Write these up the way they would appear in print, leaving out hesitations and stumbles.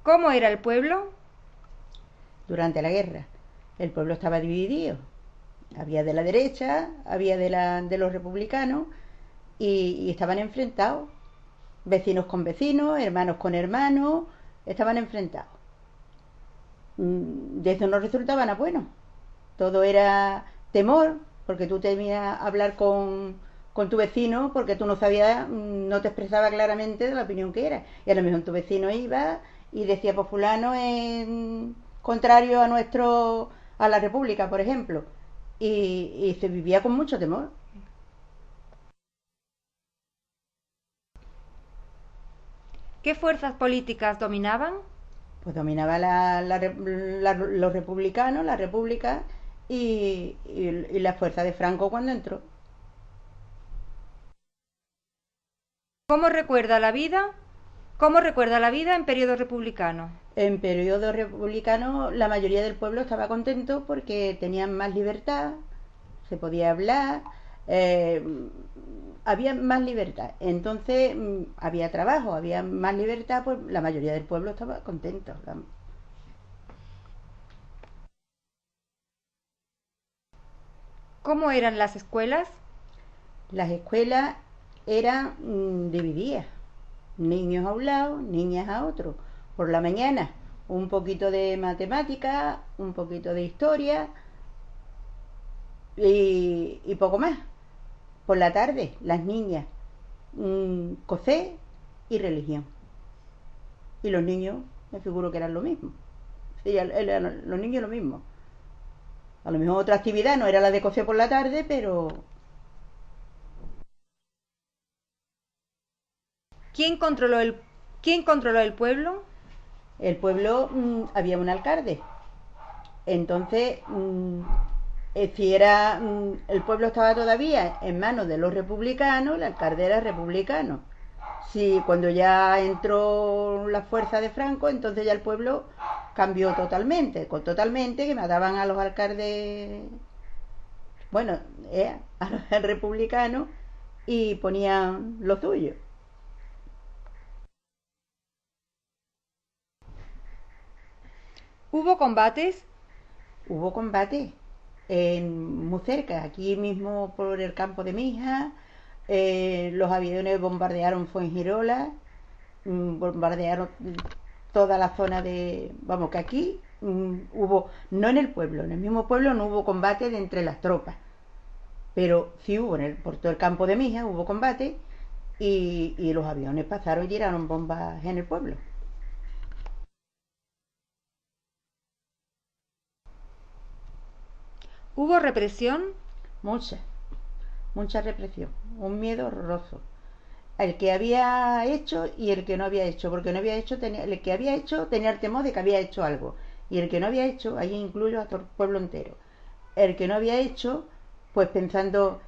¿Cómo era el pueblo? Durante la guerra. El pueblo estaba dividido. Había de la derecha, había de los republicanos y estaban enfrentados. Vecinos con vecinos, hermanos con hermanos, estaban enfrentados. De eso no resultaba nada bueno. Todo era temor, porque tú temías hablar con tu vecino porque tú no sabías, no te expresaba claramente de la opinión que era. Y a lo mejor tu vecino iba y decía, pues fulano es contrario a la república, por ejemplo. Y se vivía con mucho temor. ¿Qué fuerzas políticas dominaban? Pues dominaba los republicanos, la república y la fuerza de Franco cuando entró. ¿Cómo recuerda la vida? ¿Cómo recuerda la vida en periodo republicano? En periodo republicano la mayoría del pueblo estaba contento porque tenían más libertad, se podía hablar, eh, había más libertad. Entonces había trabajo, había más libertad, pues la mayoría del pueblo estaba contento. ¿Cómo eran las escuelas? Las escuelas eran divididas, niños a un lado, niñas a otro. Por la mañana un poquito de matemática, un poquito de historia y poco más. Por la tarde las niñas coser y religión. Y los niños me figuro que eran lo mismo. Sí, eran los niños lo mismo. A lo mejor otra actividad no era la de coser por la tarde, pero ¿Quién controló el, ¿Quién controló el pueblo? el pueblo había un alcalde. Entonces, si era el pueblo estaba todavía en manos de los republicanos, el alcalde era republicano. Si cuando ya entró la fuerza de Franco, entonces ya el pueblo cambió totalmente, con totalmente que mataban a los alcaldes, bueno, a los republicanos y ponían lo suyo. ¿Hubo combates? Hubo combate muy cerca, aquí mismo por el campo de mi hija, los aviones bombardearon Fuengirola, bombardearon toda la zona de... Vamos, que aquí hubo, no en el pueblo, en el mismo pueblo no hubo combate de entre las tropas, pero sí hubo por todo el campo de Mija, hubo combate y los aviones pasaron y tiraron bombas en el pueblo. ¿Hubo represión? Mucha, mucha represión, un miedo horroroso. El que había hecho y el que no había hecho, porque no había hecho, el que había hecho tenía el temor de que había hecho algo, y el que no había hecho, ahí incluyo a todo el pueblo entero, el que no había hecho, pues pensando,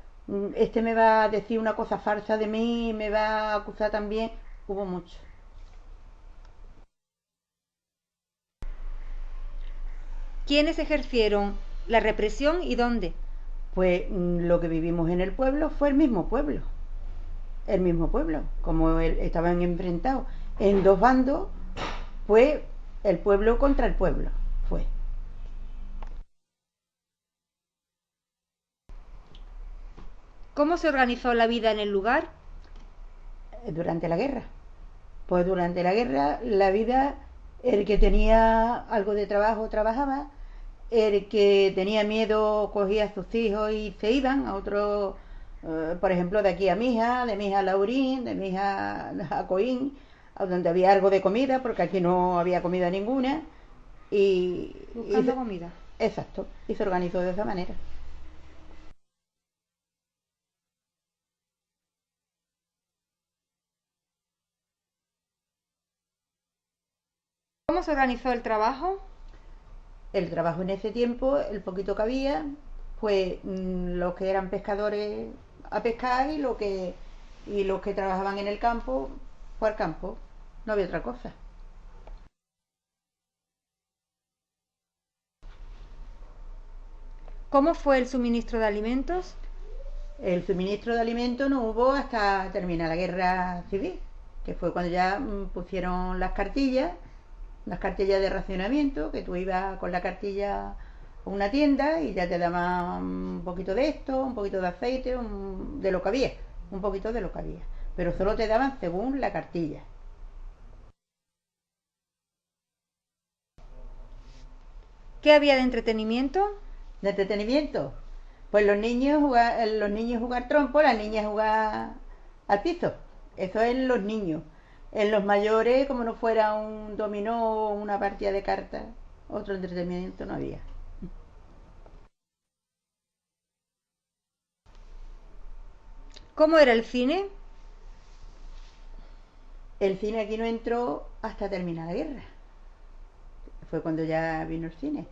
este me va a decir una cosa falsa de mí, me va a acusar también, hubo mucho. ¿Quiénes ejercieron la represión y dónde? Pues lo que vivimos en el pueblo fue el mismo pueblo, como estaban enfrentados en dos bandos, pues el pueblo contra el pueblo fue. ¿Cómo se organizó la vida en el lugar? Durante la guerra. Pues durante la guerra la vida, el que tenía algo de trabajo trabajaba, el que tenía miedo cogía a sus hijos y se iban a otro, por ejemplo, de aquí a Mija, de Mija a Laurín, de Mija a Coín, a donde había algo de comida, porque aquí no había comida ninguna, y Buscando comida. exacto, y se organizó de esa manera. ¿Cómo se organizó el trabajo? El trabajo en ese tiempo, el poquito que había, pues los que eran pescadores a pescar y los que trabajaban en el campo, fue al campo. No había otra cosa. ¿Cómo fue el suministro de alimentos? El suministro de alimentos no hubo hasta terminar la guerra civil, que fue cuando ya pusieron las cartillas unas cartillas de racionamiento, que tú ibas con la cartilla a una tienda y ya te daban un poquito de esto, un poquito de aceite, de lo que había, un poquito de lo que había. Pero solo te daban según la cartilla. ¿Qué había de entretenimiento? De entretenimiento, pues los niños jugar trompo, las niñas jugar al piso. Eso es en los niños. En los mayores, como no fuera un dominó o una partida de cartas, otro entretenimiento no había. ¿Cómo era el cine? El cine aquí no entró hasta terminar la guerra. Fue cuando ya vino el cine.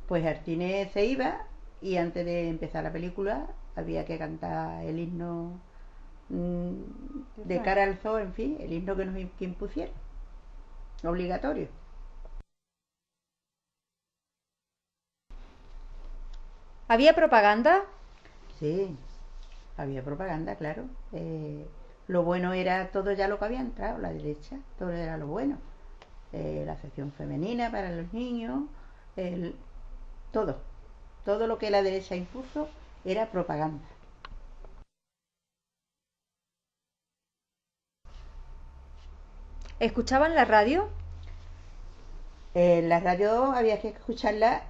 Pues al cine se iba y antes de empezar la película había que cantar el himno de cara al sol, en fin, el himno que impusieron, obligatorio. ¿Había propaganda? Sí, había propaganda, claro. Lo bueno era todo ya lo que había entrado, la derecha, todo era lo bueno. La sección femenina para los niños, el, todo, todo lo que la derecha impuso era propaganda. ¿Escuchaban la radio? La radio había que escucharla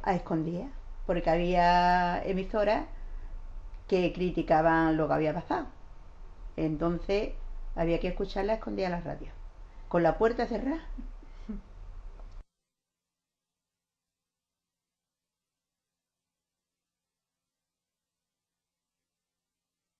a escondidas, porque había emisoras que criticaban lo que había pasado. Entonces había que escucharla a escondidas la radio, con la puerta cerrada.